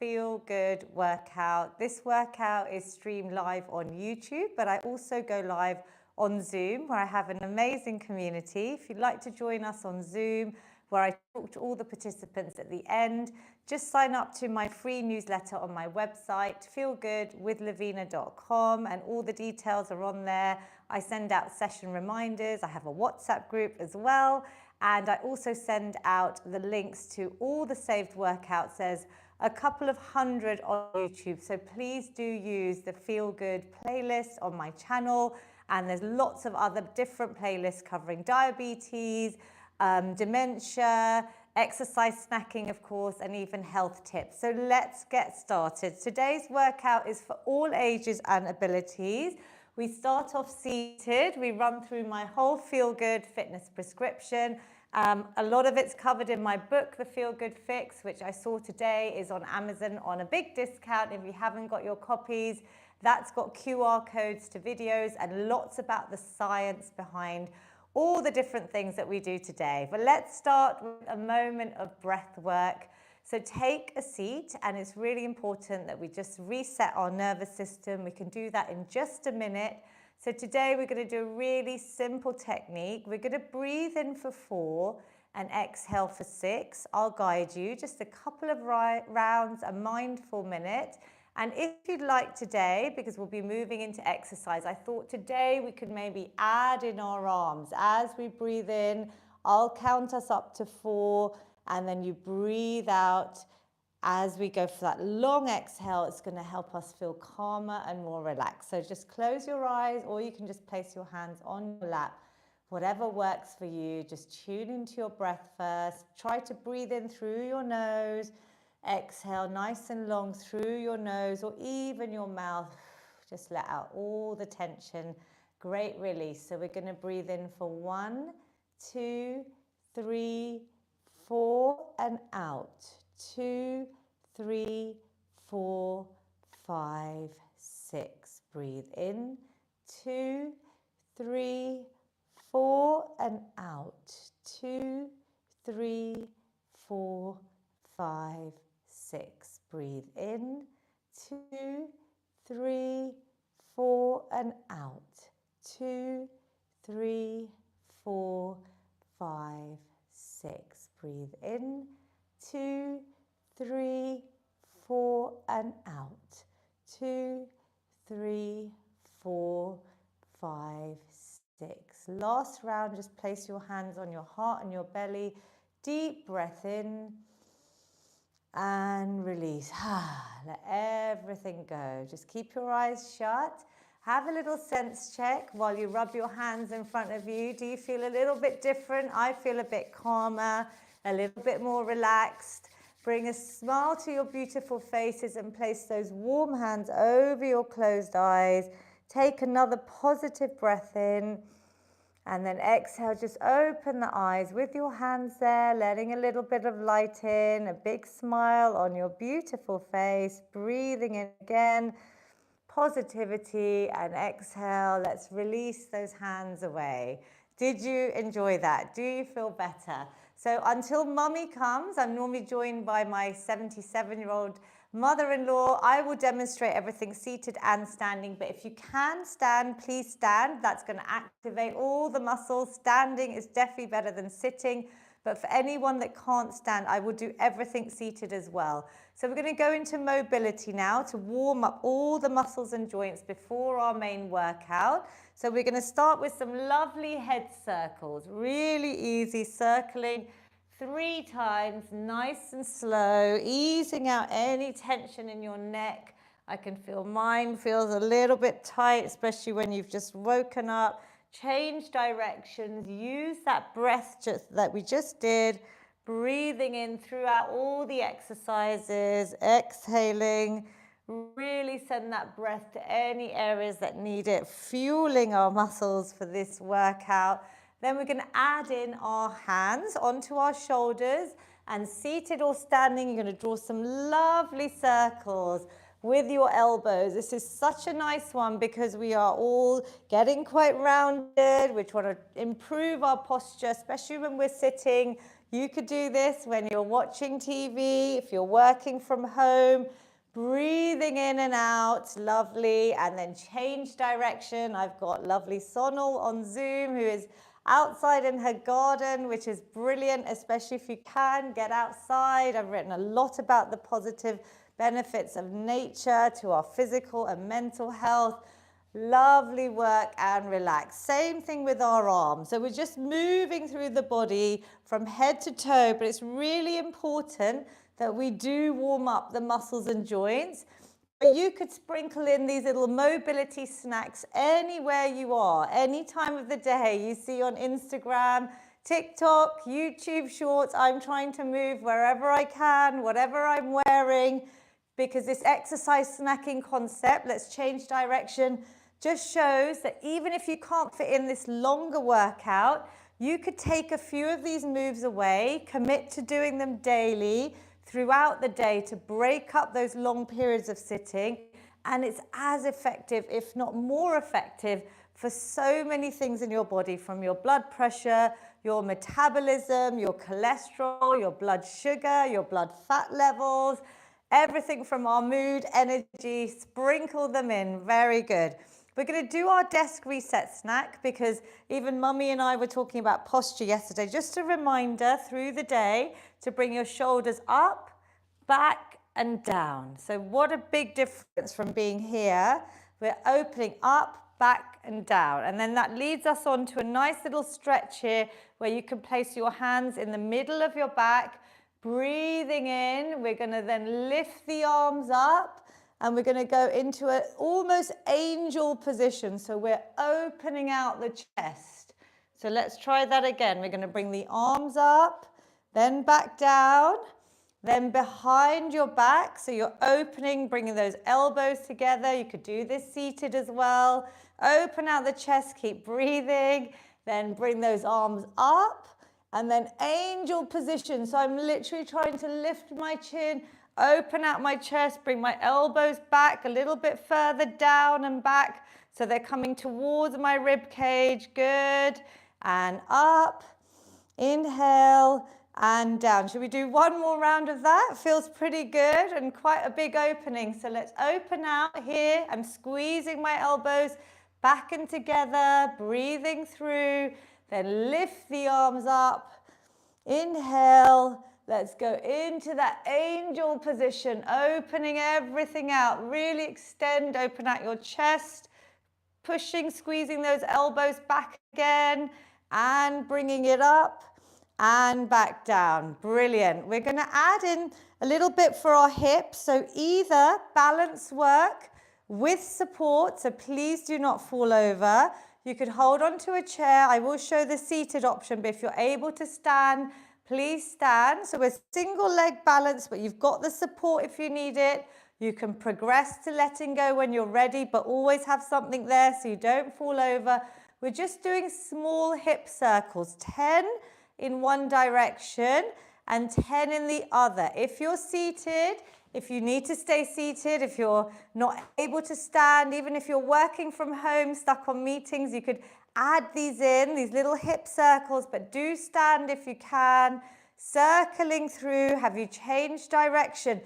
Feel Good workout. This workout is streamed live on YouTube, but I also go live on Zoom, where I have an amazing community. If you'd like to join us on Zoom, where I talk to all the participants at the end, just sign up to my free newsletter on my website, feelgoodwithlavina.com, and all the details are on there. I send out session reminders. I have a WhatsApp group as well. And I also send out the links to all the saved workouts. There's a couple of hundred on YouTube. So please do use the Feel Good playlist on my channel. And there's lots of other different playlists covering diabetes, dementia, exercise snacking, of course, and even health tips. So let's get started. Today's workout is for all ages and abilities. We start off seated. We run through my whole Feel Good fitness prescription. A lot of it's covered in my book, The Feel Good Fix, which I saw today is on Amazon on a big discount. If you haven't got your copies, that's got QR codes to videos and lots about the science behind all the different things that we do today. But let's start with a moment of breath work. So take a seat, and it's really important that we just reset our nervous system. We can do that in just a minute. So today we're going to do a really simple technique. We're going to breathe in for 4 and exhale for 6. I'll guide you just a couple of rounds, a mindful minute. And if you'd like today, because we'll be moving into exercise, I thought today we could maybe add in our arms. As we breathe in, I'll count us up to 4, and then you breathe out. As we go for that long exhale, it's going to help us feel calmer and more relaxed. So just close your eyes, or you can just place your hands on your lap. Whatever works for you, just tune into your breath first. Try to breathe in through your nose. Exhale nice and long through your nose, or even your mouth. Just let out all the tension. Great release. So we're going to breathe in for 1, 2, 3, 4, and out. 2, 3, 4, 5, 6. Breathe in. 2, 3, 4, and out. 2, 3, 4, 5, 6. Breathe in. 2, 3, 4, and out. 2, 3, 4, 5, 6. Breathe in. 2, 3, 4, and out. 2, 3, 4, 5, 6. Last round, just place your hands on your heart and your belly. Deep breath in and release. Let everything go. Just keep your eyes shut. Have a little sense check while you rub your hands in front of you. Do you feel a little bit different? I feel a bit calmer, a little bit more relaxed. Bring a smile to your beautiful faces and place those warm hands over your closed eyes. Take another positive breath in, and then exhale. Just open the eyes with your hands there, letting a little bit of light in, a big smile on your beautiful face. Breathing in again, positivity, and exhale. Let's release those hands away. Did you enjoy that? Do you feel better? So until mummy comes, I'm normally joined by my 77-year-old mother-in-law. I will demonstrate everything seated and standing, but if you can stand, please stand. That's going to activate all the muscles. Standing is definitely better than sitting, but for anyone that can't stand, I will do everything seated as well. So we're going to go into mobility now to warm up all the muscles and joints before our main workout. So we're going to start with some lovely head circles, really easy, circling 3 times, nice and slow, easing out any tension in your neck. I can feel mine feels a little bit tight, especially when you've just woken up. Change directions, use that breath that we just did, breathing in throughout all the exercises, exhaling. Really send that breath to any areas that need it, fueling our muscles for this workout. Then we're going to add in our hands onto our shoulders, and seated or standing, you're going to draw some lovely circles with your elbows. This is such a nice one because we are all getting quite rounded. We want to improve our posture, especially when we're sitting. You could do this when you're watching TV, if you're working from home, breathing in and out, lovely, and then change direction. I've got lovely Sonal on Zoom who is outside in her garden, which is brilliant, especially if you can get outside. I've written a lot about the positive benefits of nature to our physical and mental health. Lovely work and relax. Same thing with our arms. So we're just moving through the body from head to toe, but it's really important that we do warm up the muscles and joints. But you could sprinkle in these little mobility snacks anywhere you are, any time of the day. You see on Instagram, TikTok, YouTube Shorts, I'm trying to move wherever I can, whatever I'm wearing, because this exercise snacking concept, let's change direction, just shows that even if you can't fit in this longer workout, you could take a few of these moves away, commit to doing them daily throughout the day to break up those long periods of sitting, and it's as effective, if not more effective, for so many things in your body, from your blood pressure, your metabolism, your cholesterol, your blood sugar, your blood fat levels, everything from our mood, energy, sprinkle them in. Very good. We're going to do our desk reset snack because even Mummy and I were talking about posture yesterday. Just a reminder through the day to bring your shoulders up, back and down. So what a big difference from being here. We're opening up, back and down. And then that leads us on to a nice little stretch here where you can place your hands in the middle of your back, breathing in. We're going to then lift the arms up. And we're going to go into an almost angel position. So we're opening out the chest. So let's try that again. We're going to bring the arms up, then back down, then behind your back. So you're opening, bringing those elbows together. You could do this seated as well. Open out the chest, keep breathing. Then bring those arms up and then angel position. So I'm literally trying to lift my chin, open out my chest, bring my elbows back a little bit further down and back so they're coming towards my rib cage. Good. And up. Inhale and down. Should we do one more round of that? Feels pretty good and quite a big opening. So let's open out here. I'm squeezing my elbows back and together, breathing through. Then lift the arms up. Inhale. Let's go into that angel position, opening everything out. Really extend, open out your chest, pushing, squeezing those elbows back again, and bringing it up and back down. Brilliant. We're going to add in a little bit for our hips. So either balance work with support, so please do not fall over. You could hold onto a chair. I will show the seated option, but if you're able to stand, please stand. So we're single leg balance, but you've got the support if you need it. You can progress to letting go when you're ready, but always have something there so you don't fall over. We're just doing small hip circles, 10 in one direction and 10 in the other. If you're seated, if you need to stay seated, if you're not able to stand, even if you're working from home, stuck on meetings, you could add these in, these little hip circles, but do stand if you can. Circling through. Have you changed direction?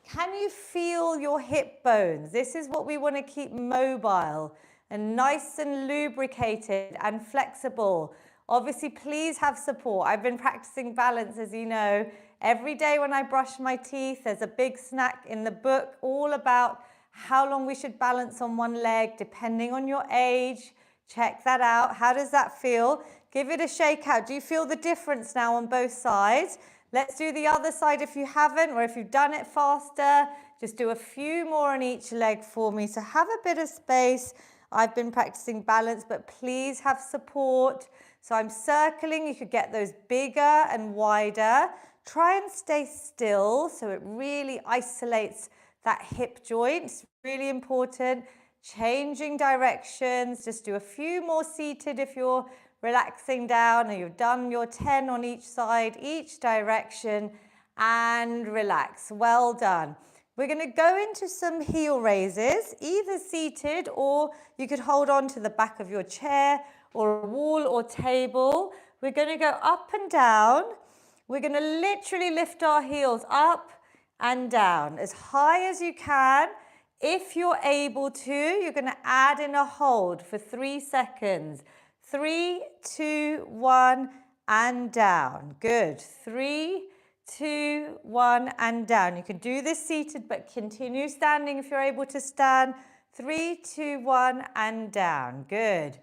Can you feel your hip bones? This is what we want to keep mobile and nice and lubricated and flexible. Obviously, please have support. I've been practicing balance, as you know. Every day when I brush my teeth, there's a big snack in the book all about how long we should balance on one leg, depending on your age. Check that out. How does that feel? Give it a shake out. Do you feel the difference now on both sides? Let's do the other side if you haven't, or if you've done it faster, just do a few more on each leg for me. So have a bit of space. I've been practicing balance, but please have support. So I'm circling. You could get those bigger and wider. Try and stay still so it really isolates that hip joint. It's really important. Changing directions, just do a few more seated if you're relaxing down and you've done your 10 on each side, each direction, and relax. Well done. We're going to go into some heel raises, either seated or you could hold on to the back of your chair or a wall or table. We're going to go up and down We're going to literally lift our heels up and down as high as you can. If you're able to, you're going to add in a hold for 3 seconds. 3, 2, 1, and down. Good. 3, 2, 1, and down. You can do this seated, but continue standing if you're able to stand. 3, 2, 1, and down. Good.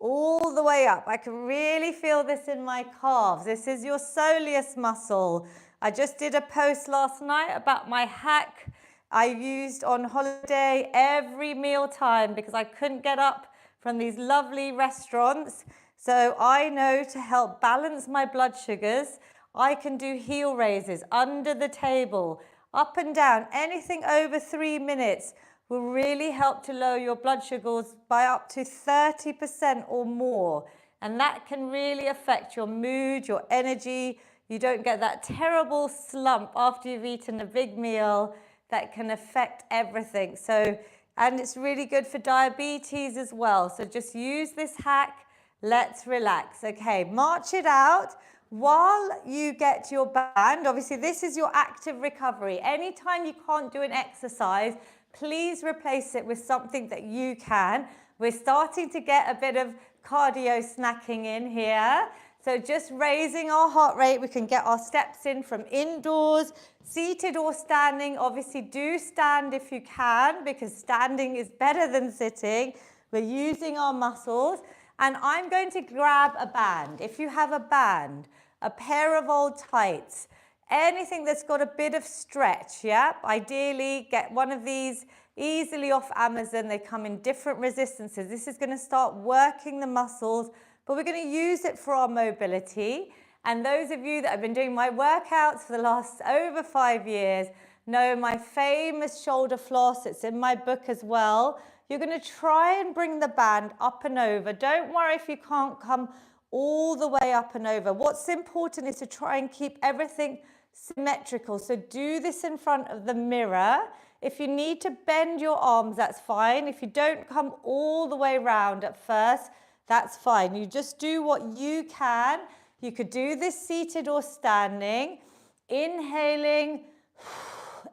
All the way up. I can really feel this in my calves. This is your soleus muscle. I just did a post last night about my hack I used on holiday every meal time because I couldn't get up from these lovely restaurants. So I know to help balance my blood sugars, I can do heel raises under the table, up and down. Anything over 3 minutes will really help to lower your blood sugars by up to 30% or more. And that can really affect your mood, your energy. You don't get that terrible slump after you've eaten a big meal that can affect everything. So, and it's really good for diabetes as well. So just use this hack. Let's relax. Okay, march it out while you get your band. Obviously, this is your active recovery. Anytime you can't do an exercise, please replace it with something that you can. We're starting to get a bit of cardio snacking in here. So just raising our heart rate, we can get our steps in from indoors, seated or standing. Obviously do stand if you can, because standing is better than sitting. We're using our muscles. And I'm going to grab a band. If you have a band, a pair of old tights, anything that's got a bit of stretch, yeah? Ideally, get one of these easily off Amazon. They come in different resistances. This is going to start working the muscles, but we're going to use it for our mobility. And those of you that have been doing my workouts for the last over 5 years know my famous shoulder floss. It's in my book as well. You're going to try and bring the band up and over. Don't worry if you can't come all the way up and over. What's important is to try and keep everything symmetrical. So do this in front of the mirror. If you need to bend your arms, that's fine. If you don't come all the way round at first, that's fine. You just do what you can. You could do this seated or standing. Inhaling,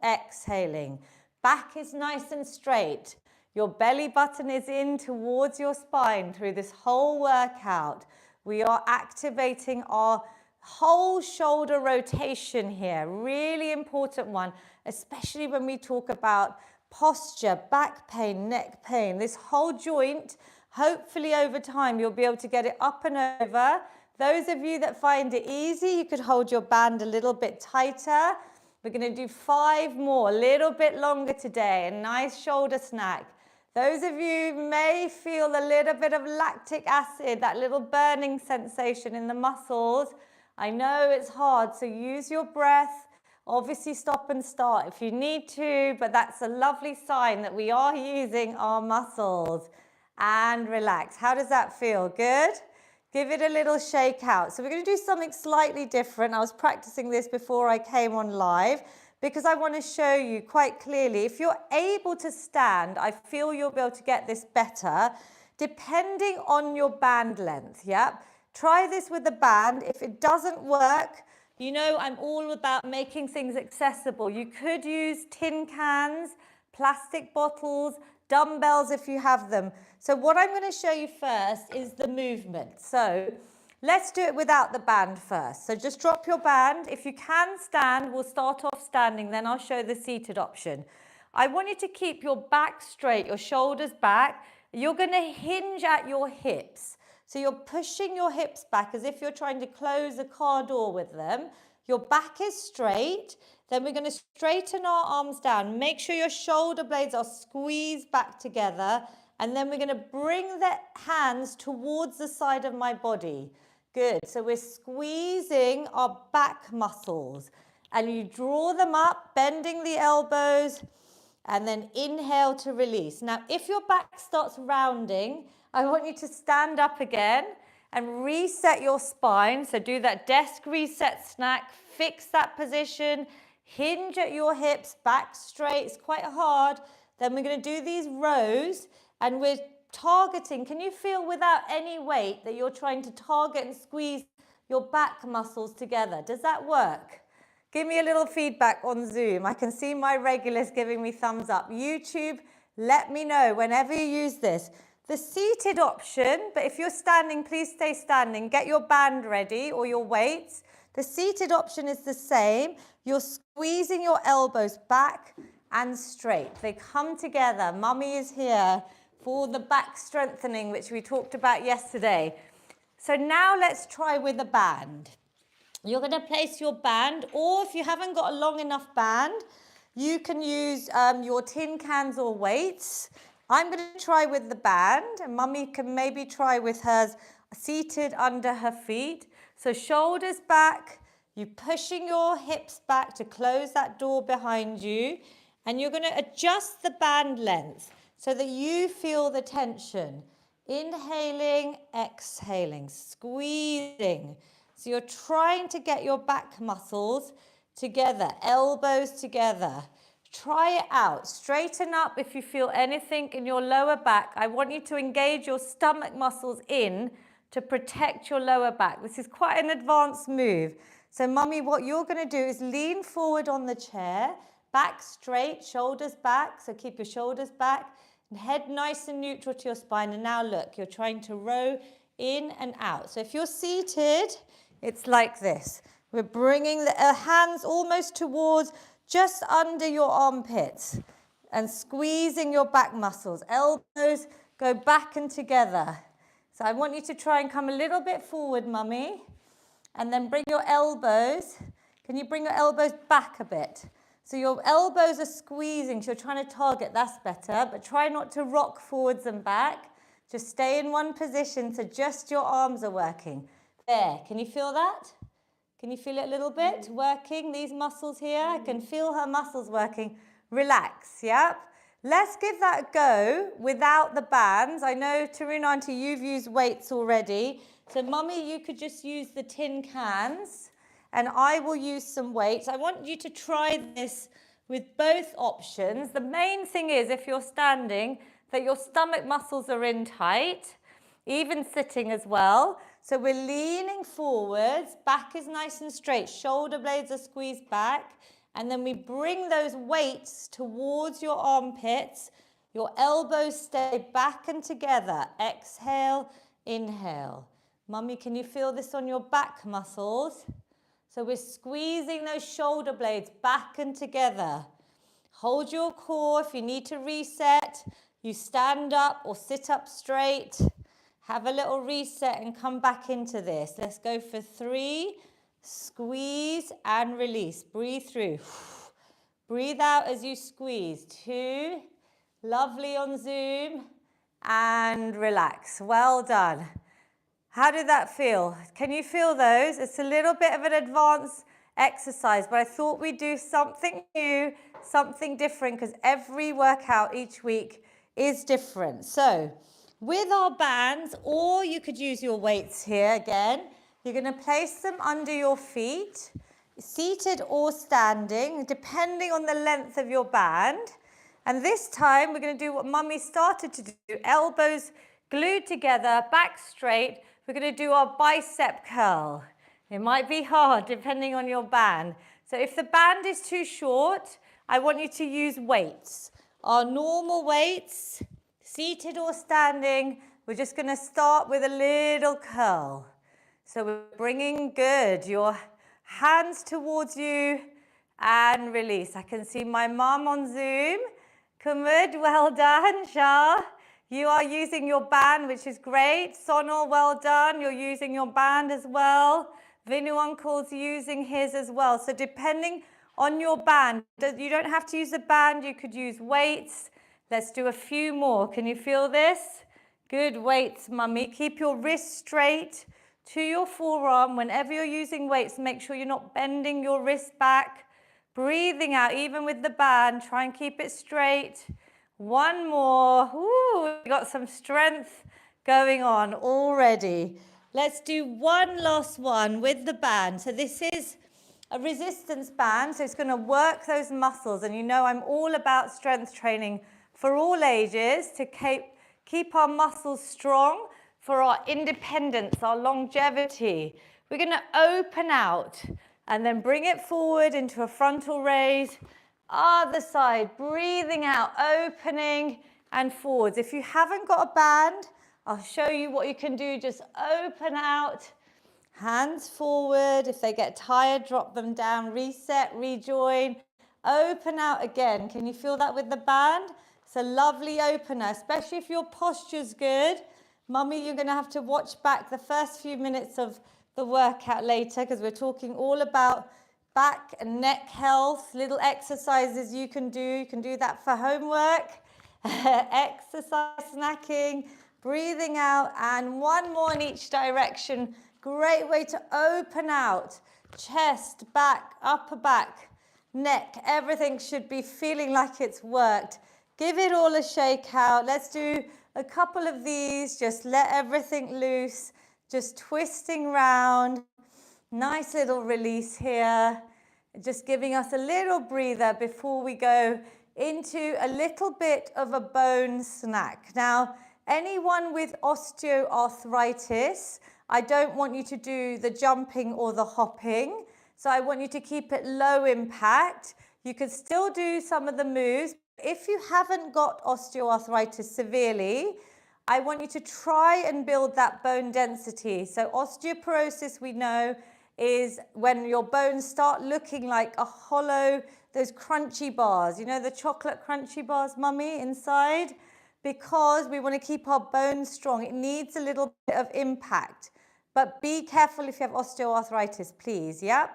exhaling. Back is nice and straight. Your belly button is in towards your spine through this whole workout. We are activating our whole shoulder rotation here. Really important one, especially when we talk about posture, back pain, neck pain. This whole joint, hopefully over time, you'll be able to get it up and over. Those of you that find it easy, you could hold your band a little bit tighter. We're going to do 5 more, a little bit longer today. A nice shoulder snack. Those of you may feel a little bit of lactic acid, that little burning sensation in the muscles. I know it's hard, so use your breath. Obviously stop and start if you need to, but that's a lovely sign that we are using our muscles. And relax. How does that feel? Good? Give it a little shake out. So we're going to do something slightly different. I was practicing this before I came on live because I want to show you quite clearly. If you're able to stand, I feel you'll be able to get this better depending on your band length. Yeah? Try this with the band. If it doesn't work, you know I'm all about making things accessible. You could use tin cans, plastic bottles, dumbbells if you have them. So what I'm going to show you first is the movement. So let's do it without the band first. So just drop your band. If you can stand, we'll start off standing, then I'll show the seated option. I want you to keep your back straight, your shoulders back. You're going to hinge at your hips. So you're pushing your hips back as if you're trying to close a car door with them. Your back is straight. Then we're going to straighten our arms down. Make sure your shoulder blades are squeezed back together. And then we're going to bring the hands towards the side of my body. Good. So we're squeezing our back muscles. And you draw them up, bending the elbows. And then inhale to release. Now, if your back starts rounding, I want you to stand up again and reset your spine. So do that desk reset snack. Fix that position. Hinge at your hips, back straight. It's quite hard. Then we're going to do these rows and we're targeting. Can you feel without any weight that you're trying to target and squeeze your back muscles together. Does that work? Give me a little feedback on Zoom. I can see my regulars giving me thumbs up. YouTube, let me know whenever you use this. The seated option, but if you're standing, please stay standing. Get your band ready or your weights. The seated option is the same. You're squeezing your elbows back and straight. They come together. Mummy is here for the back strengthening, which we talked about yesterday. So now let's try with a band. You're going to place your band, or if you haven't got a long enough band, you can use your tin cans or weights. I'm going to try with the band, and Mummy can maybe try with hers seated under her feet. So shoulders back, you're pushing your hips back to close that door behind you, and you're going to adjust the band length so that you feel the tension. Inhaling, exhaling, squeezing. So you're trying to get your back muscles together, elbows together. Try it out. Straighten up if you feel anything in your lower back. I want you to engage your stomach muscles in to protect your lower back. This is quite an advanced move. So Mummy, what you're going to do is lean forward on the chair, back straight, shoulders back. So keep your shoulders back and head nice and neutral to your spine. And now look, you're trying to row in and out. So if you're seated, it's like this. We're bringing the hands almost towards just under your armpits and squeezing your back muscles. Elbows go back and together. So I want you to try and come a little bit forward, Mummy, and then bring your elbows. Can you bring your elbows back a bit? So your elbows are squeezing, so you're trying to target, that's better, but try not to rock forwards and back. Just stay in one position so just your arms are working. There, can you feel that? Can you feel it a little bit working? These muscles here, I can feel her muscles working. Relax, yep. Let's give that a go without the bands. I know, Taruna Auntie, you've used weights already. So Mummy, you could just use the tin cans and I will use some weights. I want you to try this with both options. The main thing is, if you're standing, that your stomach muscles are in tight, even sitting as well. So we're leaning forwards, back is nice and straight, shoulder blades are squeezed back, and then we bring those weights towards your armpits, your elbows stay back and together. Exhale, inhale. Mummy, can you feel this on your back muscles? So we're squeezing those shoulder blades back and together. Hold your core. If you need to reset, you stand up or sit up straight. Have a little reset and come back into this. Let's go for 3. Squeeze and release. Breathe through. Breathe out as you squeeze. 2. Lovely on Zoom. And relax. Well done. How did that feel? Can you feel those? It's a little bit of an advanced exercise, but I thought we'd do something new, something different, because every workout each week is different. So with our bands, or you could use your weights here again, you're going to place them under your feet, seated or standing, depending on the length of your band. And this time we're going to do what Mummy started to do, elbows glued together, back straight. We're going to do our bicep curl. It might be hard depending on your band. So if the band is too short, I want you to use weights. Our normal weights, seated or standing, we're just going to start with a little curl. So we're bringing good, your hands towards you and release. I can see my mum on Zoom. Kumud, well done, Shah. You are using your band, which is great. Sonal, well done. You're using your band as well. Vinu Uncle's using his as well. So depending on your band, you don't have to use a band. You could use weights. Let's do a few more. Can you feel this? Good weights, Mummy. Keep your wrist straight to your forearm. Whenever you're using weights, make sure you're not bending your wrist back. Breathing out, even with the band. Try and keep it straight. One more. Ooh, we got some strength going on already. Let's do one last one with the band. So this is a resistance band, so it's going to work those muscles. And you know I'm all about strength training for all ages to keep our muscles strong for our independence, our longevity. We're going to open out and then bring it forward into a frontal raise. Other side, breathing out, opening and forwards. If you haven't got a band, I'll show you what you can do. Just open out, hands forward. If they get tired, drop them down, reset, rejoin. Open out again. Can you feel that with the band? It's a lovely opener, especially if your posture's good. Mummy, you're going to have to watch back the first few minutes of the workout later because we're talking all about back and neck health, little exercises you can do. You can do that for homework, exercise, snacking, breathing out, and one more in each direction. Great way to open out. Chest, back, upper back, neck. Everything should be feeling like it's worked. Give it all a shake out. Let's do a couple of these. Just let everything loose. Just twisting round. Nice little release here. Just giving us a little breather before we go into a little bit of a bone snack. Now, anyone with osteoarthritis, I don't want you to do the jumping or the hopping. So I want you to keep it low impact. You could still do some of the moves. If you haven't got osteoarthritis severely, I want you to try and build that bone density. So osteoporosis, we know, is when your bones start looking like a hollow, those crunchy bars. You know the chocolate crunchy bars, Mummy, inside? Because we want to keep our bones strong. It needs a little bit of impact. But be careful if you have osteoarthritis, please, yeah?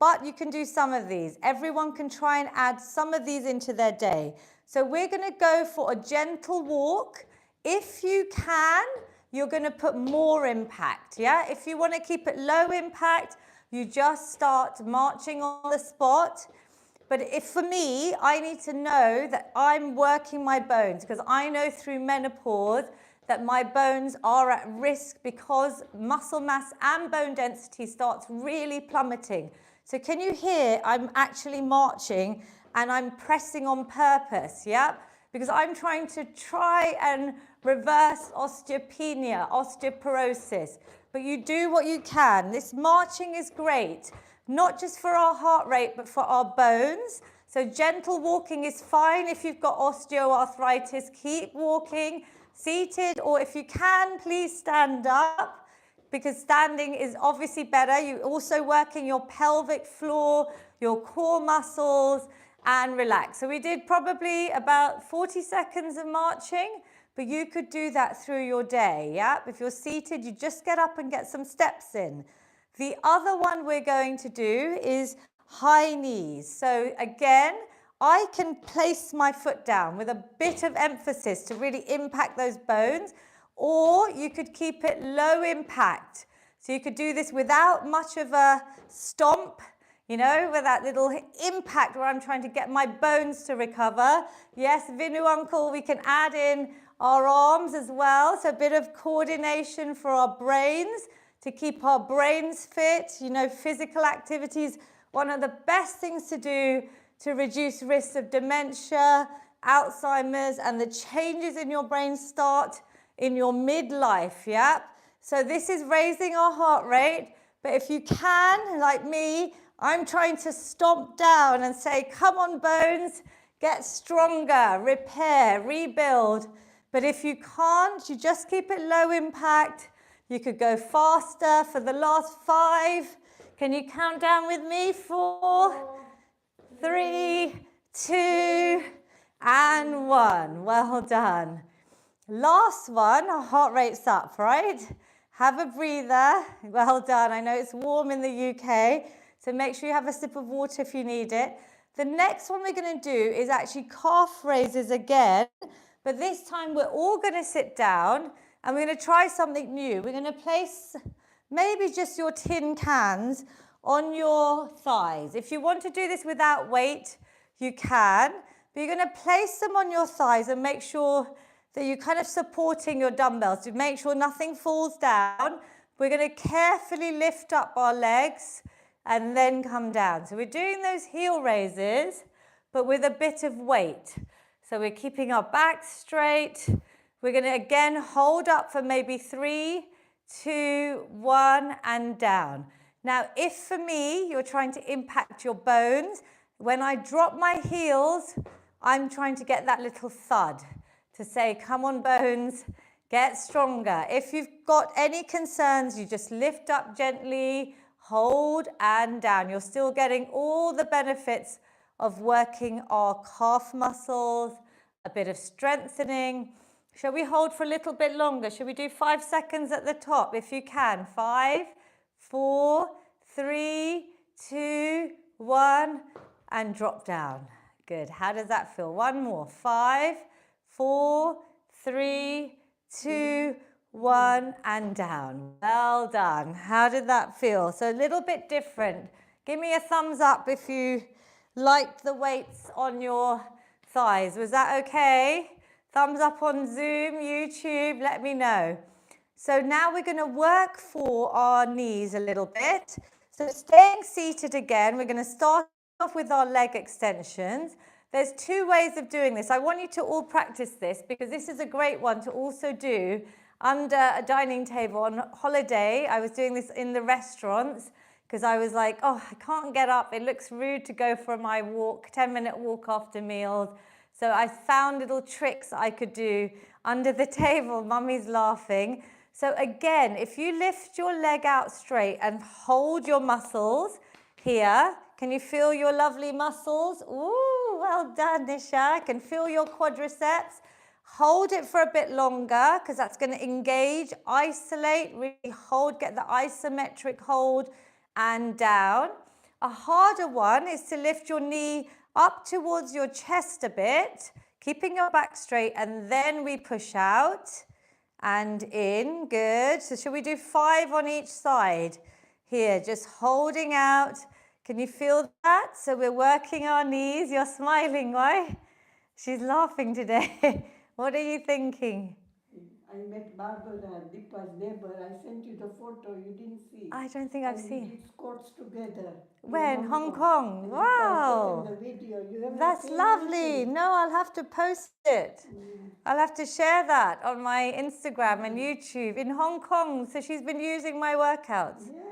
But you can do some of these. Everyone can try and add some of these into their day. So we're going to go for a gentle walk. If you can, you're going to put more impact, yeah? If you want to keep it low impact, you just start marching on the spot. But if for me, I need to know that I'm working my bones because I know through menopause that my bones are at risk because muscle mass and bone density starts really plummeting. So can you hear I'm actually marching and I'm pressing on purpose, yeah? Because I'm trying to and reverse osteopenia, osteoporosis. But you do what you can. This marching is great, not just for our heart rate, but for our bones. So gentle walking is fine if you've got osteoarthritis. Keep walking, seated, or if you can, please stand up, because standing is obviously better. You're also working your pelvic floor, your core muscles, and relax. So we did probably about 40 seconds of marching, but you could do that through your day, yeah? If you're seated, you just get up and get some steps in. The other one we're going to do is high knees. So again, I can place my foot down with a bit of emphasis to really impact those bones, or you could keep it low impact. So you could do this without much of a stomp, you know, with that little impact where I'm trying to get my bones to recover. Yes, Vinu uncle, we can add in our arms as well. So a bit of coordination for our brains to keep our brains fit. You know, physical activities, one of the best things to do to reduce risks of dementia, Alzheimer's, and the changes in your brain start in your midlife, yeah? So this is raising our heart rate, but if you can, like me, I'm trying to stomp down and say, come on bones, get stronger, repair, rebuild. But if you can't, you just keep it low impact. You could go faster for the last 5. Can you count down with me? 4, 3, 2, and 1. Well done. Last one, our heart rate's up, right? Have a breather. Well done. I know it's warm in the UK, so make sure you have a sip of water if you need it. The next one we're going to do is actually calf raises again, but this time we're all going to sit down and we're going to try something new. We're going to place maybe just your tin cans on your thighs. If you want to do this without weight, you can, but you're going to place them on your thighs and make sure that you're kind of supporting your dumbbells to make sure nothing falls down. We're going to carefully lift up our legs and then come down. So we're doing those heel raises, but with a bit of weight. So we're keeping our back straight. We're going to again hold up for maybe 3, 2, 1, and down. Now, if for me, you're trying to impact your bones, when I drop my heels, I'm trying to get that little thud to say, come on, bones, get stronger. If you've got any concerns, you just lift up gently, hold and down. You're still getting all the benefits of working our calf muscles, a bit of strengthening. Shall we hold for a little bit longer? Shall we do 5 seconds at the top if you can? 5, 4, 3, 2, 1, and drop down. Good. How does that feel? One more. 5, 4, 3, 2, 1, and down. Well done. How did that feel? So a little bit different. Give me a thumbs up if you liked the weights on your thighs. Was that okay? Thumbs up on Zoom, YouTube, let me know. So now we're going to work for our knees a little bit. So staying seated again, we're going to start off with our leg extensions. There's 2 ways of doing this. I want you to all practice this because this is a great one to also do under a dining table on holiday. I was doing this in the restaurants because I was like, oh, I can't get up. It looks rude to go for my walk, 10-minute walk after meals. So I found little tricks I could do under the table. Mummy's laughing. So again, if you lift your leg out straight and hold your muscles here, can you feel your lovely muscles? Ooh, well done, Nisha. I can feel your quadriceps. Hold it for a bit longer because that's going to engage, isolate, really hold, get the isometric hold and down. A harder one is to lift your knee up towards your chest a bit, keeping your back straight, and then we push out and in. Good. So shall we do 5 on each side? Here, just holding out. Can you feel that? So we're working our knees. You're smiling, why? She's laughing today. What are you thinking? I met Barbara, Deepa's neighbor. I sent you the photo. You didn't see. I don't think I've seen. We did squats together. When? Hong Kong. And Wow. the video. You have That's lovely. No, I'll have to post it. I'll have to share that on my Instagram and YouTube in Hong Kong. So she's been using my workouts. Yeah.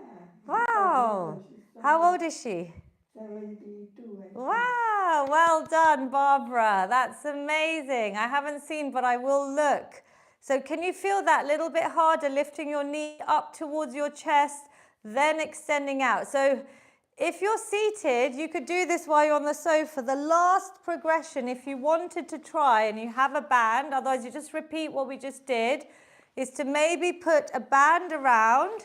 Wow. How old is she? 72. Wow. Well done, Barbara. That's amazing. I haven't seen, but I will look. So can you feel that little bit harder, lifting your knee up towards your chest, then extending out? So if you're seated, you could do this while you're on the sofa. The last progression, if you wanted to try and you have a band, otherwise you just repeat what we just did, is to maybe put a band around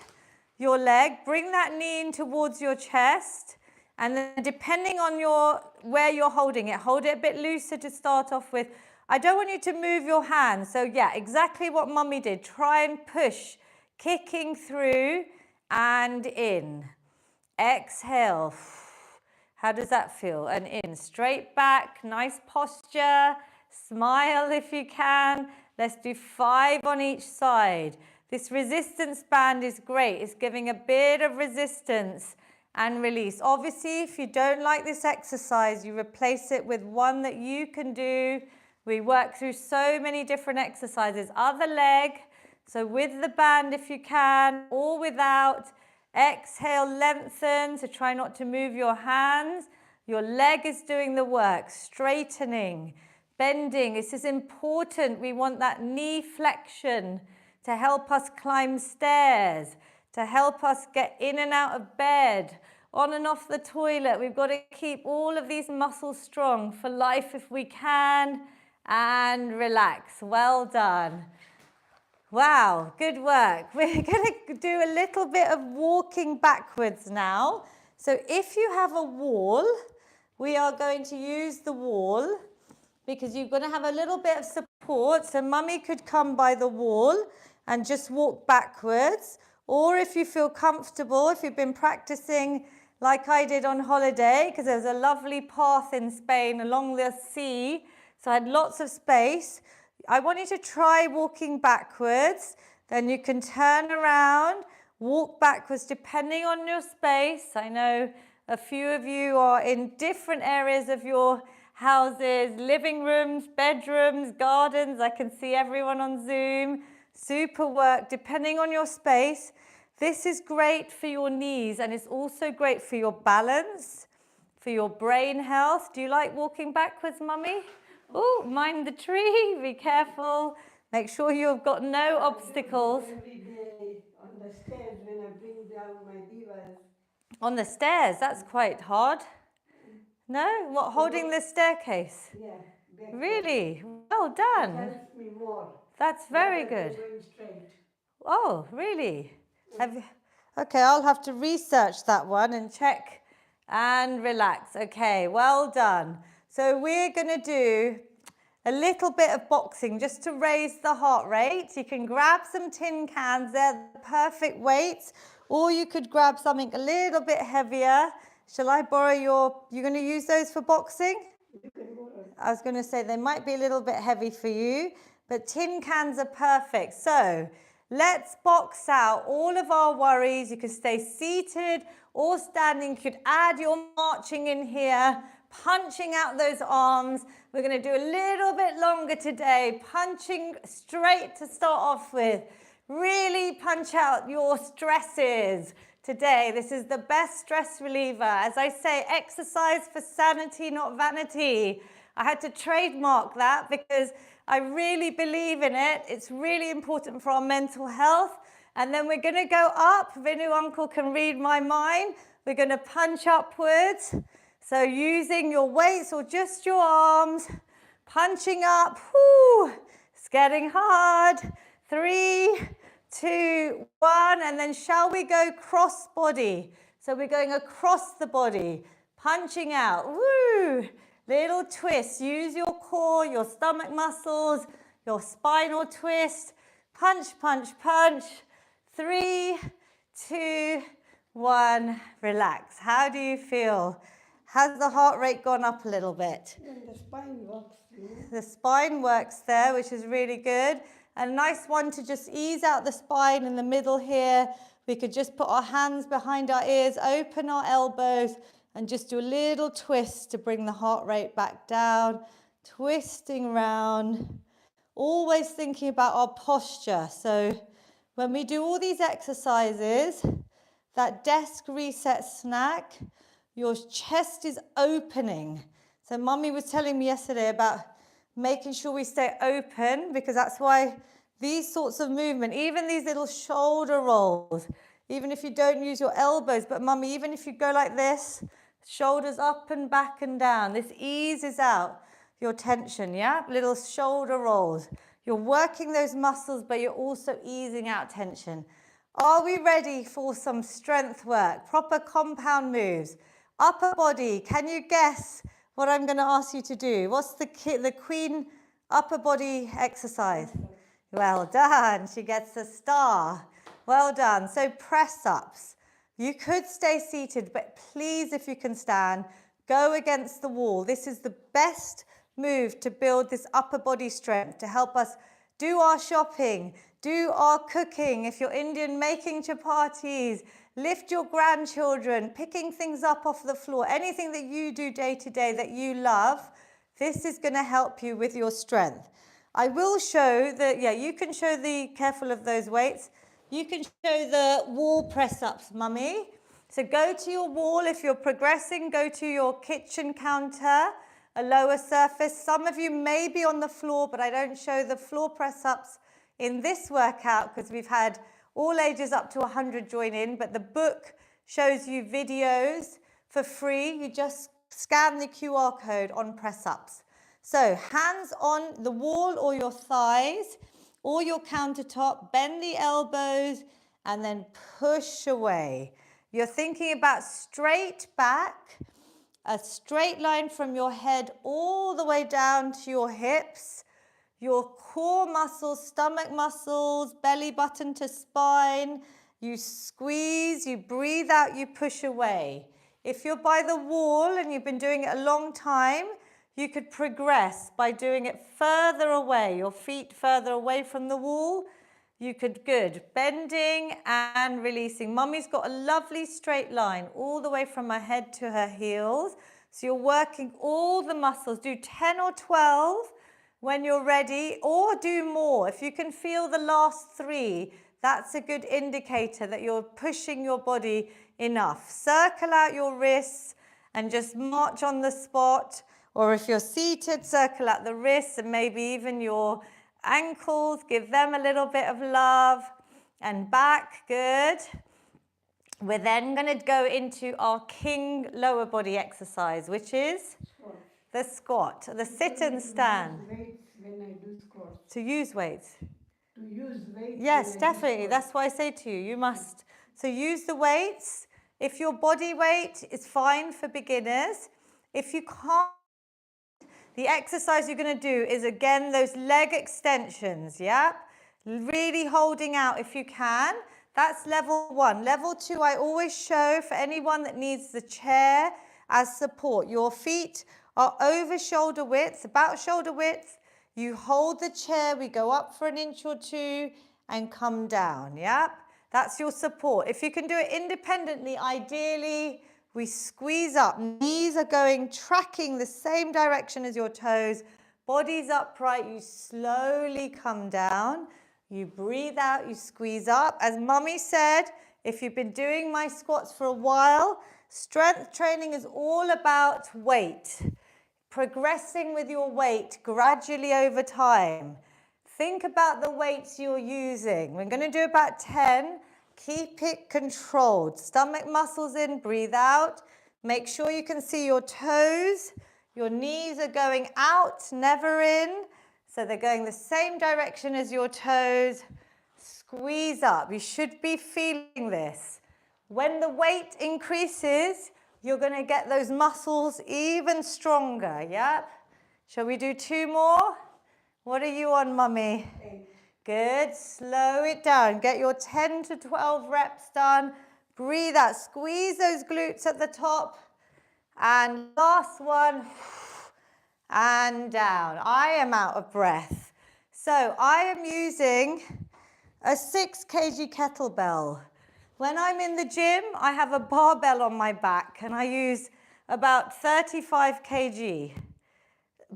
your leg, bring that knee in towards your chest, and then depending on where you're holding it, hold it a bit looser to start off with. I don't want you to move your hands. So yeah, exactly what Mummy did. Try and push, kicking through and in. Exhale. How does that feel? And in. Straight back, nice posture. Smile if you can. Let's do 5 on each side. This resistance band is great. It's giving a bit of resistance and release. Obviously, if you don't like this exercise, you replace it with one that you can do. We work through so many different exercises. Other leg, so with the band if you can, or without. Exhale, lengthen, so try not to move your hands. Your leg is doing the work, straightening, bending. This is important. We want that knee flexion to help us climb stairs, to help us get in and out of bed, on and off the toilet. We've got to keep all of these muscles strong for life if we can. And relax. Well done. Wow, good work. We're going to do a little bit of walking backwards now. So if you have a wall, we are going to use the wall because you're going to have a little bit of support. So Mummy could come by the wall and just walk backwards. Or if you feel comfortable, if you've been practicing like I did on holiday, because there's a lovely path in Spain along the sea, so I had lots of space. I want you to try walking backwards. Then you can turn around, walk backwards depending on your space. I know a few of you are in different areas of your houses, living rooms, bedrooms, gardens. I can see everyone on Zoom. super work, depending on your space. This is great for your knees and it's also great for your balance, for your brain health. Do you like walking backwards, Mummy? Oh, mind the tree, be careful. Make sure you've got no obstacles. Every day on the stairs when I bring down my divas. On the stairs, that's quite hard. No? What, holding the staircase? Yeah. Backward. Really? Well It done. helps me more. That's very rather than good. going straight. Oh, really? Okay, I'll have to research that one and check and relax. Okay, well done. So we're going to do a little bit of boxing just to raise the heart rate. You can grab some tin cans, they're the perfect weights, or you could grab something a little bit heavier. Shall I borrow you're going to use those for boxing? You can go on. I was going to say they might be a little bit heavy for you, but tin cans are perfect. So let's box out all of our worries. You can stay seated or standing. You could add your marching in here, punching out those arms. We're going to do a little bit longer today, punching straight to start off with. Really punch out your stresses today. This is the best stress reliever. As I say, exercise for sanity, not vanity. I had to trademark that because I really believe in it. It's really important for our mental health. And then we're going to go up. Vinu Uncle can read my mind. We're going to punch upwards. So using your weights or just your arms, punching up. Whoo, it's getting hard. 3, 2, 1, and then shall we go cross body? So we're going across the body, punching out. Woo! Little twist. Use your core, your stomach muscles, your spinal twist. Punch, punch, punch. 3, 2, 1. Relax. How do you feel? Has the heart rate gone up a little bit? And the spine works. The spine works there, which is really good. And a nice one to just ease out the spine in the middle here. We could just put our hands behind our ears, open our elbows, and just do a little twist to bring the heart rate back down. Twisting round. Always thinking about our posture. So when we do all these exercises, that desk reset snack, your chest is opening. So Mummy was telling me yesterday about making sure we stay open, because that's why these sorts of movement, even these little shoulder rolls, even if you don't use your elbows, but Mummy, even if you go like this, shoulders up and back and down, this eases out your tension, yeah? Little shoulder rolls. You're working those muscles, but you're also easing out tension. Are we ready for some strength work? Proper compound moves. Upper body, can you guess what I'm going to ask you to do? What's the Queen upper body exercise? Well done. She gets a star. Well done. So press ups. You could stay seated, but please, if you can stand, go against the wall. This is the best move to build this upper body strength, to help us do our shopping, do our cooking. If you're Indian, making chapatis, lift your grandchildren, picking things up off the floor, anything that you do day to day that you love, this is going to help you with your strength. I will show that, yeah, you can show careful of those weights. You can show the wall press-ups, Mummy. So go to your wall. If you're progressing, go to your kitchen counter, a lower surface. Some of you may be on the floor, but I don't show the floor press-ups in this workout because we've had all ages up to 100 join in, but the book shows you videos for free. You just scan the QR code on press-ups. So hands on the wall or your thighs or your countertop, bend the elbows and then push away. You're thinking about straight back, a straight line from your head all the way down to your hips, your core muscles, stomach muscles, belly button to spine. You squeeze, you breathe out, you push away. If you're by the wall and you've been doing it a long time, you could progress by doing it further away, your feet further away from the wall. You could, good, bending and releasing. Mummy's got a lovely straight line all the way from her head to her heels. So you're working all the muscles. Do 10 or 12 when you're ready, or do more. If you can feel the last 3, that's a good indicator that you're pushing your body enough. Circle out your wrists and just march on the spot. Or if you're seated, circle out the wrists and maybe even your ankles. Give them a little bit of love. And back, good. We're then going to go into our king lower body exercise, which is the squat, the sit and stand. To use weights when I do squats. To use weights. To use weights. Yes, definitely. That's why I say to you, you must. So use the weights. If your body weight is fine for beginners, if you can't, the exercise you're going to do is again those leg extensions, yeah? Really holding out if you can. That's level 1. Level 2, I always show for anyone that needs the chair as support. Your feet are over shoulder width, about shoulder width. You hold the chair, we go up for an inch or 2 and come down, yeah? That's your support. If you can do it independently, ideally, we squeeze up. Knees are going, tracking the same direction as your toes. Body's upright, you slowly come down. You breathe out, you squeeze up. As Mummy said, if you've been doing my squats for a while, strength training is all about weight. Progressing with your weight gradually over time. Think about the weights you're using. We're going to do about 10. Keep it controlled. Stomach muscles in, breathe out. Make sure you can see your toes. Your knees are going out, never in. So they're going the same direction as your toes. Squeeze up. You should be feeling this. When the weight increases, you're going to get those muscles even stronger, yep? Shall we do 2 more? What are you on, Mummy? 8. Good. Slow it down. Get your 10 to 12 reps done. Breathe out. Squeeze those glutes at the top. And last one. And down. I am out of breath. So I am using a 6 kg kettlebell. When I'm in the gym, I have a barbell on my back and I use about 35 kg.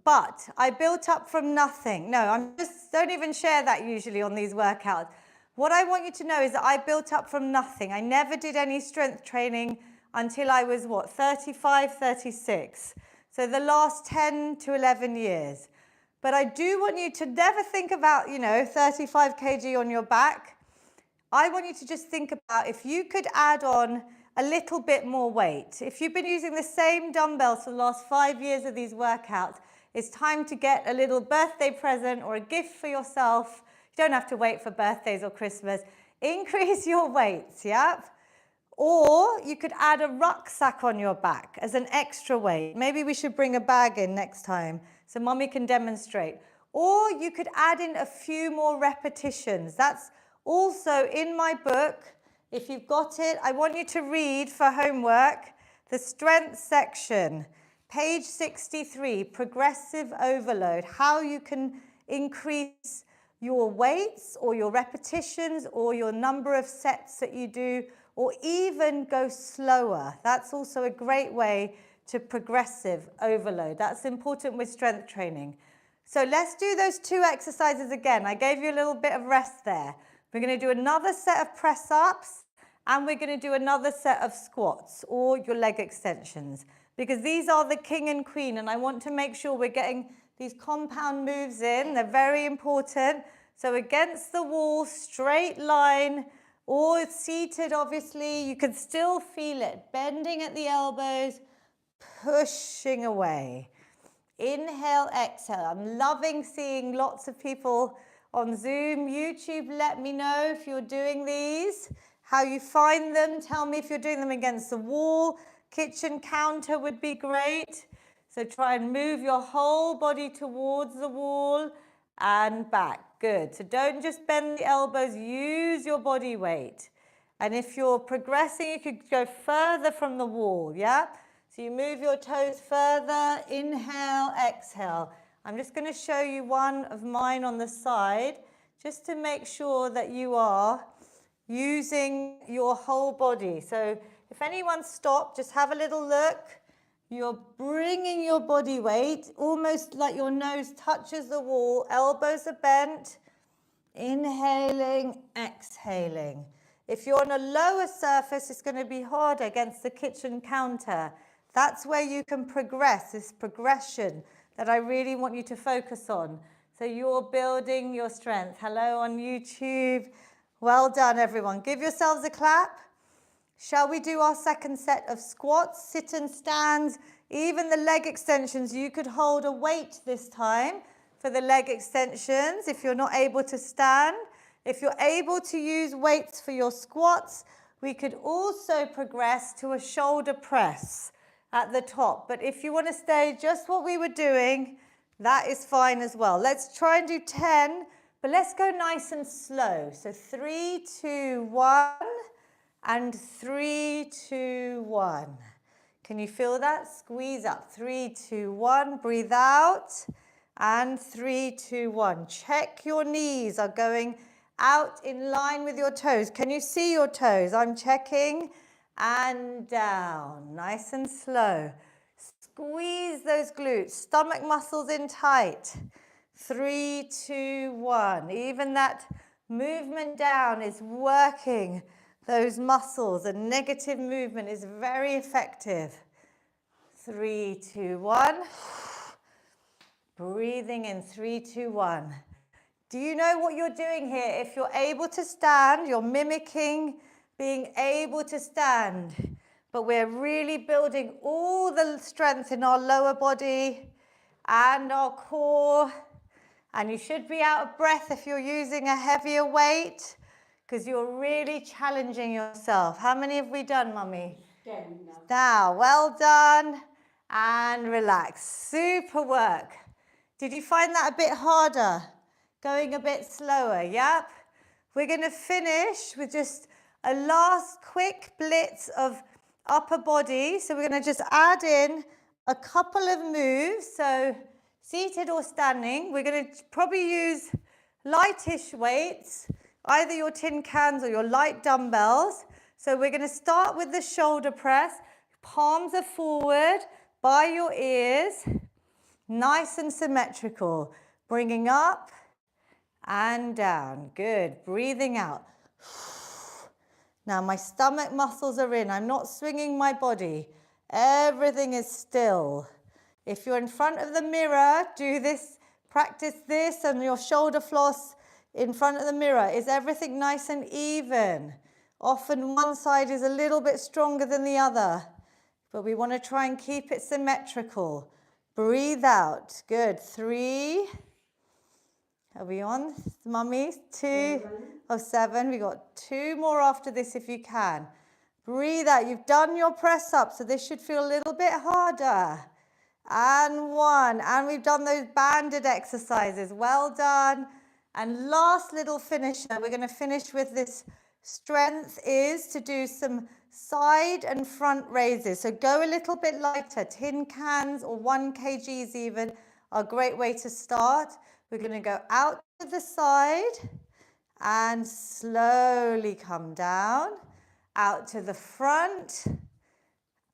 But I built up from nothing. No, don't even share that usually on these workouts. What I want you to know is that I built up from nothing. I never did any strength training until I was, 35, 36. So the last 10 to 11 years. But I do want you to never think about, 35 kg on your back. I want you to just think about if you could add on a little bit more weight. If you've been using the same dumbbells for the last 5 years of these workouts, it's time to get a little birthday present or a gift for yourself. You don't have to wait for birthdays or Christmas. Increase your weights, yeah? Or you could add a rucksack on your back as an extra weight. Maybe we should bring a bag in next time so Mummy can demonstrate. Or you could add in a few more repetitions. That's also in my book. If you've got it, I want you to read for homework the strength section. Page 63, progressive overload, how you can increase your weights or your repetitions or your number of sets that you do, or even go slower. That's also a great way to progressive overload. That's important with strength training. So let's do those 2 exercises again. I gave you a little bit of rest there. We're going to do another set of press-ups and we're going to do another set of squats or your leg extensions, because these are the king and queen and I want to make sure we're getting these compound moves in. They're very important. So against the wall, straight line, or seated obviously, you can still feel it. Bending at the elbows, pushing away. Inhale, exhale. I'm loving seeing lots of people on Zoom, YouTube. Let me know if you're doing these, how you find them. Tell me if you're doing them against the wall. Kitchen counter would be great. So try and move your whole body towards the wall and back. Good. So don't just bend the elbows, use your body weight. And if you're progressing, you could go further from the wall, yeah? So you move your toes further, inhale, exhale. I'm just going to show you one of mine on the side, just to make sure that you are using your whole body. So if anyone stopped, just have a little look. You're bringing your body weight almost like your nose touches the wall, elbows are bent. Inhaling, exhaling. If you're on a lower surface, it's going to be harder against the kitchen counter. That's where you can progress, this progression that I really want you to focus on. So you're building your strength. Hello on YouTube. Well done, everyone. Give yourselves a clap. Shall we do our second set of squats, sit and stands, even the leg extensions? You could hold a weight this time for the leg extensions if you're not able to stand. If you're able to use weights for your squats, we could also progress to a shoulder press at the top. But if you want to stay just what we were doing, that is fine as well. Let's try and do 10, but let's go nice and slow. So 3, 2, 1. And 3, 2, 1. Can you feel that? Squeeze up. 3, 2, 1. Breathe out. And 3, 2, 1. Check your knees are going out in line with your toes. Can you see your toes? I'm checking. And down. Nice and slow. Squeeze those glutes. Stomach muscles in tight. 3, 2, 1. Even that movement down is working those muscles. A negative movement is very effective. 3, 2, 1. Breathing in 3, 2, 1. Do you know what you're doing here? If you're able to stand, you're mimicking being able to stand. But we're really building all the strength in our lower body and our core. And you should be out of breath if you're using a heavier weight, because you're really challenging yourself. How many have we done, Mummy? 10 now. Now, well done. And relax. Super work. Did you find that a bit harder? Going a bit slower, yep? We're going to finish with just a last quick blitz of upper body. So we're going to just add in a couple of moves. So seated or standing. We're going to probably use lightish weights, either your tin cans or your light dumbbells. So we're going to start with the shoulder press. Palms are forward by your ears. Nice and symmetrical. Bringing up and down. Good. Breathing out. Now my stomach muscles are in. I'm not swinging my body. Everything is still. If you're in front of the mirror, do this. Practice this on your shoulder floss in front of the mirror. Is everything nice and even? Often one side is a little bit stronger than the other, but we want to try and keep it symmetrical. Breathe out. Good. 3. Are we on, Mummy? 2 of 7. We got 2 more after this if you can. Breathe out. You've done your press up, so this should feel a little bit harder. And 1. And we've done those banded exercises. Well done. And last little finisher. We're going to finish with this. Strength is to do some side and front raises. So go a little bit lighter. Tin cans or 1 kgs even are a great way to start. We're going to go out to the side and slowly come down. Out to the front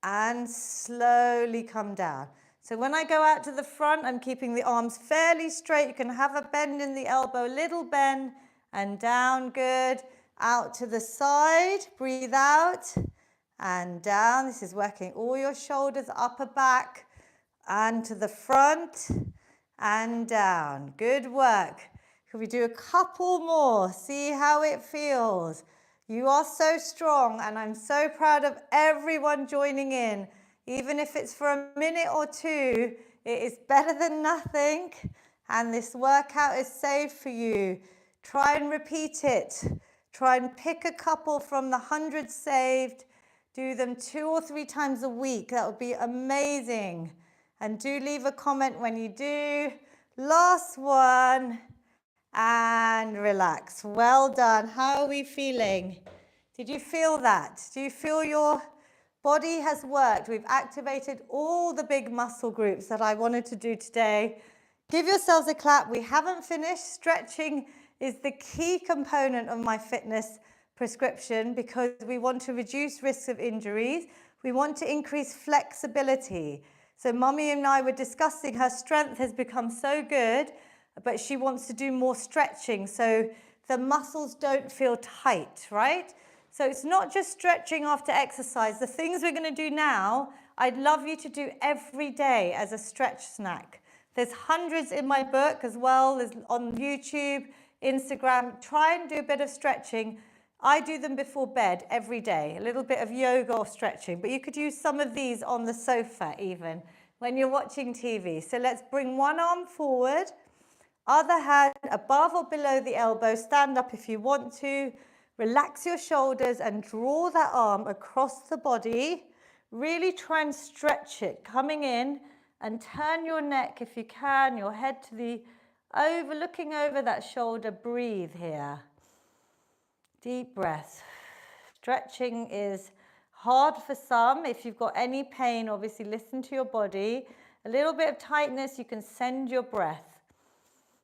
and slowly come down. So when I go out to the front, I'm keeping the arms fairly straight. You can have a bend in the elbow, little bend and down. Good. Out to the side, breathe out and down. This is working all your shoulders, upper back and to the front and down. Good work. Can we do a couple more? See how it feels. You are so strong and I'm so proud of everyone joining in. Even if it's for a minute or 2, it is better than nothing. And this workout is saved for you. Try and repeat it. Try and pick a couple from the 100 saved. Do them 2 or 3 times a week. That would be amazing. And do leave a comment when you do. Last one. And relax. Well done. How are we feeling? Did you feel that? Do you feel your body has worked? We've activated all the big muscle groups that I wanted to do today. Give yourselves a clap. We haven't finished. Stretching is the key component of my fitness prescription because we want to reduce risks of injuries. We want to increase flexibility. So Mummy and I were discussing her strength has become so good, but she wants to do more stretching so the muscles don't feel tight, right? So it's not just stretching after exercise. The things we're going to do now, I'd love you to do every day as a stretch snack. There's hundreds in my book as well as on YouTube, Instagram. Try and do a bit of stretching. I do them before bed every day, a little bit of yoga or stretching, but you could use some of these on the sofa even when you're watching TV. So let's bring one arm forward, other hand above or below the elbow. Stand up if you want to. Relax your shoulders and draw that arm across the body. Really try and stretch it, coming in, and turn your neck if you can, your head to the looking over that shoulder. Breathe here. Deep breath. Stretching is hard for some. If you've got any pain, obviously listen to your body. A little bit of tightness, you can send your breath.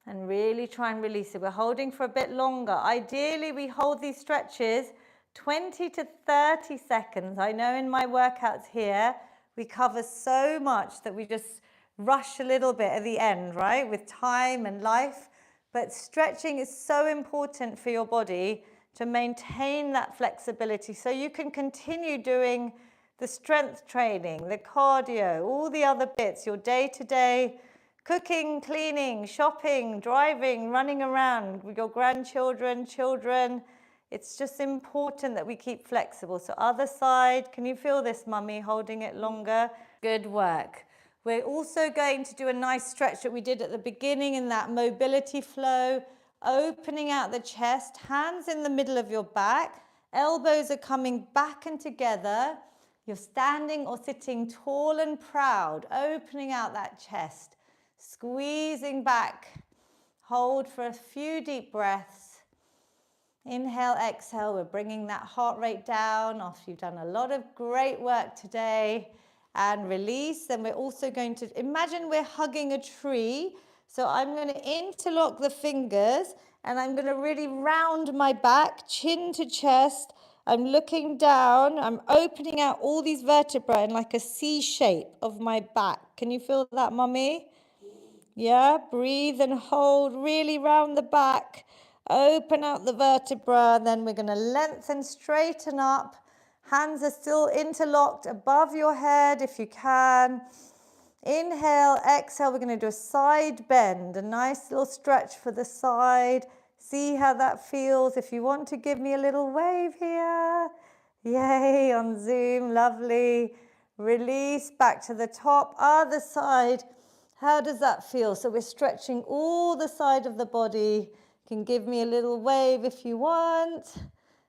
And really try and release it. We're holding for a bit longer. Ideally, we hold these stretches 20 to 30 seconds. I know in my workouts here, we cover so much that we just rush a little bit at the end, right? With time and life. But stretching is so important for your body to maintain that flexibility so you can continue doing the strength training, the cardio, all the other bits, your day-to-day cooking, cleaning, shopping, driving, running around with your grandchildren, children. It's just important that we keep flexible. So other side, can you feel this, Mummy, holding it longer? Good work. We're also going to do a nice stretch that we did at the beginning in that mobility flow, opening out the chest, hands in the middle of your back, elbows are coming back and together. You're standing or sitting tall and proud, opening out that chest. Squeezing back, hold for a few deep breaths. Inhale, exhale, we're bringing that heart rate down after you've done a lot of great work today. And release, then we're also going to, imagine we're hugging a tree. So I'm going to interlock the fingers and I'm going to really round my back, chin to chest. I'm looking down, I'm opening out all these vertebrae in like a C shape of my back. Can you feel that, Mummy? Yeah, breathe and hold really round the back. Open out the vertebra. Then we're going to lengthen, straighten up. Hands are still interlocked above your head if you can. Inhale, exhale. We're going to do a side bend, a nice little stretch for the side. See how that feels. If you want to give me a little wave here. Yay, on Zoom. Lovely. Release back to the top. Other side. How does that feel? So we're stretching all the side of the body. You can give me a little wave if you want.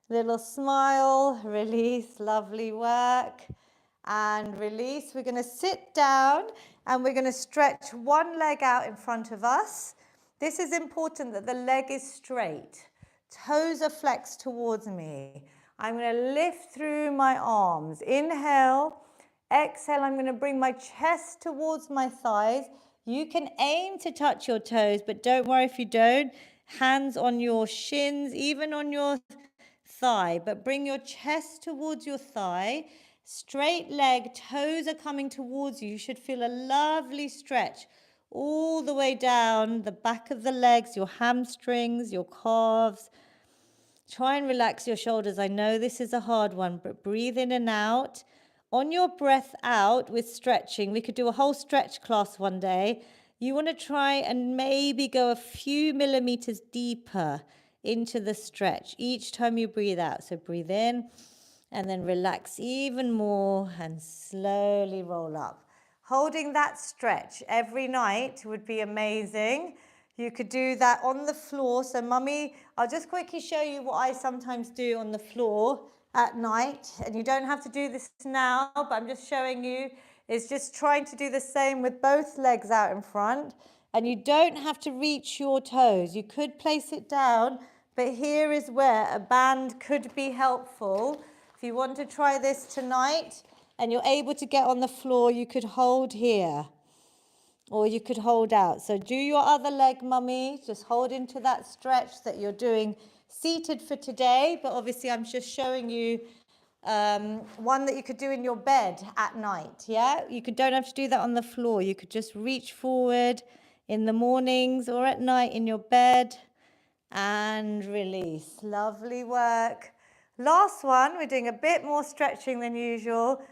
Little smile. Release. Lovely work. And release. We're going to sit down and we're going to stretch one leg out in front of us. This is important that the leg is straight. Toes are flexed towards me. I'm going to lift through my arms. Inhale. Exhale, I'm going to bring my chest towards my thighs. You can aim to touch your toes, but don't worry if you don't. Hands on your shins, even on your thigh, but bring your chest towards your thigh. Straight leg, toes are coming towards you. You should feel a lovely stretch all the way down the back of the legs, your hamstrings, your calves. Try and relax your shoulders. I know this is a hard one, but breathe in and out. On your breath out with stretching, we could do a whole stretch class one day. You want to try and maybe go a few millimeters deeper into the stretch each time you breathe out. So breathe in and then relax even more and slowly roll up. Holding that stretch every night would be amazing. You could do that on the floor. So Mummy, I'll just quickly show you what I sometimes do on the floor at night. And you don't have to do this now, but I'm just showing you. Is just trying to do the same with both legs out in front. And you don't have to reach your toes. You could place it down, but here is where a band could be helpful. If you want to try this tonight and you're able to get on the floor, you could hold here. Or you could hold out. So do your other leg, Mummy. Just hold into that stretch that you're doing seated for today. But obviously I'm just showing you one that you could do in your bed at night, yeah? Don't have to do that on the floor. You could just reach forward in the mornings or at night in your bed and release. Lovely work. Last one, we're doing a bit more stretching than usual.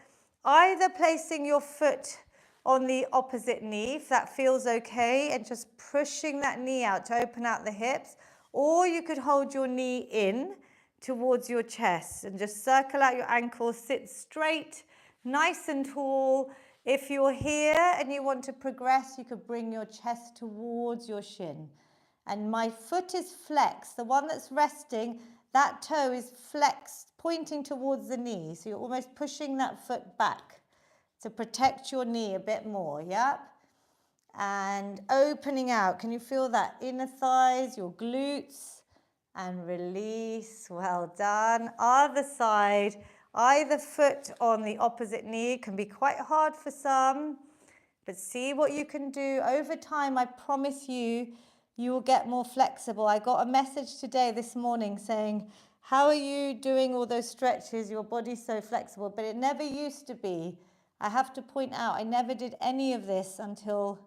Either placing your foot on the opposite knee, if that feels okay, and just pushing that knee out to open out the hips, or you could hold your knee in towards your chest and just circle out your ankles, sit straight, nice and tall. If you're here and you want to progress, you could bring your chest towards your shin. And my foot is flexed, the one that's resting, that toe is flexed, pointing towards the knee. So you're almost pushing that foot back to protect your knee a bit more, yep? And opening out, can you feel that inner thighs, your glutes? And release, well done. Other side, either foot on the opposite knee, can be quite hard for some, but see what you can do. Over time, I promise you, you will get more flexible. I got a message today, this morning, saying, how are you doing all those stretches? Your body's so flexible, but it never used to be. I have to point out, I never did any of this until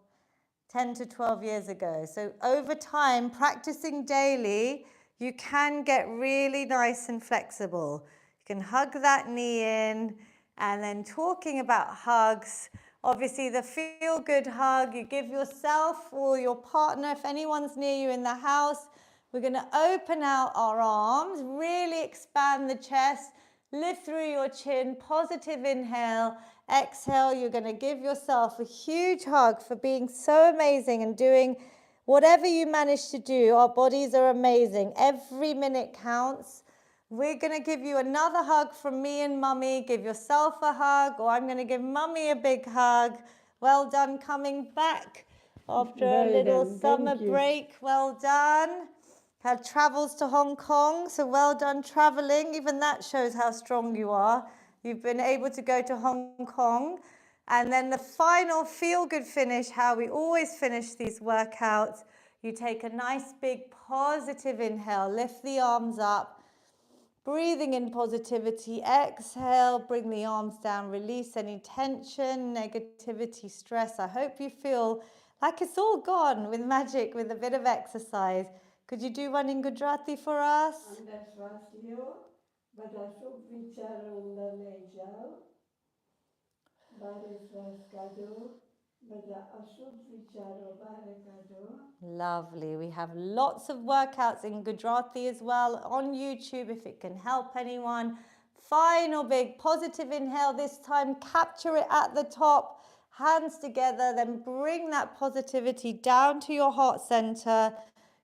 10 to 12 years ago. So over time, practicing daily, you can get really nice and flexible. You can hug that knee in, and then talking about hugs, obviously the feel good hug, you give yourself or your partner, if anyone's near you in the house. We're going to open out our arms, really expand the chest, lift through your chin, positive inhale, exhale. You're going to give yourself a huge hug for being so amazing and doing whatever you manage to do. Our bodies are amazing. Every minute counts. We're going to give you another hug from me and Mummy. Give yourself a hug, or I'm going to give Mummy a big hug. Well done coming back after a little summer break. Well done. Had travels to Hong Kong, so well done traveling. Even that shows how strong you are. You've been able to go to Hong Kong. And then the final feel-good finish, how we always finish these workouts. You take a nice big positive inhale, lift the arms up, breathing in positivity, exhale, bring the arms down, release any tension, negativity, stress. I hope you feel like it's all gone with magic, with a bit of exercise. Could you do one in Gujarati for us? Lovely. We have lots of workouts in Gujarati as well on YouTube if it can help anyone. Final big positive inhale this time. Capture it at the top. Hands together. Then bring that positivity down to your heart center.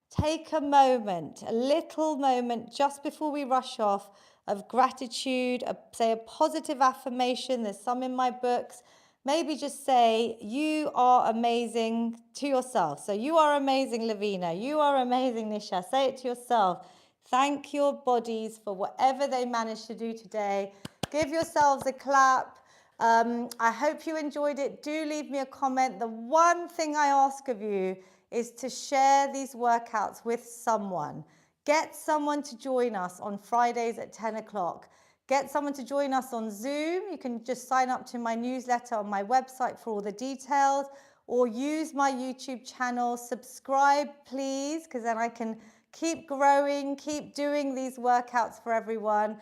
Take a moment, a little moment just before we rush off of gratitude, say a positive affirmation. There's some in my books. Maybe just say, you are amazing to yourself. So you are amazing, Lavina. You are amazing, Nisha. Say it to yourself. Thank your bodies for whatever they managed to do today. Give yourselves a clap. I hope you enjoyed it. Do leave me a comment. The one thing I ask of you is to share these workouts with someone. Get someone to join us on Fridays at 10 o'clock. Get someone to join us on Zoom. You can just sign up to my newsletter on my website for all the details, or use my YouTube channel. Subscribe, please, because then I can keep growing, keep doing these workouts for everyone.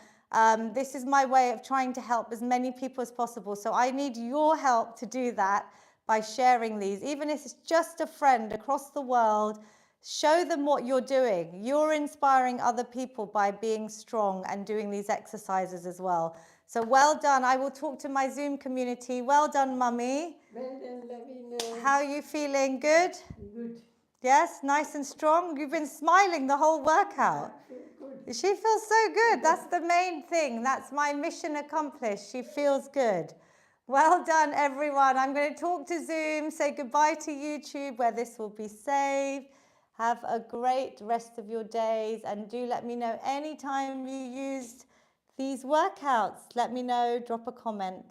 This is my way of trying to help as many people as possible. So I need your help to do that by sharing these. Even if it's just a friend across the world, show them what you're doing. You're inspiring other people by being strong and doing these exercises as well. So well done. I will talk to my Zoom community. Well done, Mummy. Well done, Lavina. How are you feeling? Good? Good. Yes, nice and strong. You've been smiling the whole workout. Good. She feels so good. That's the main thing. That's my mission accomplished. She feels good. Well done, everyone. I'm going to talk to Zoom, say goodbye to YouTube where this will be saved. Have a great rest of your days, and do let me know anytime you used these workouts. Let me know, drop a comment.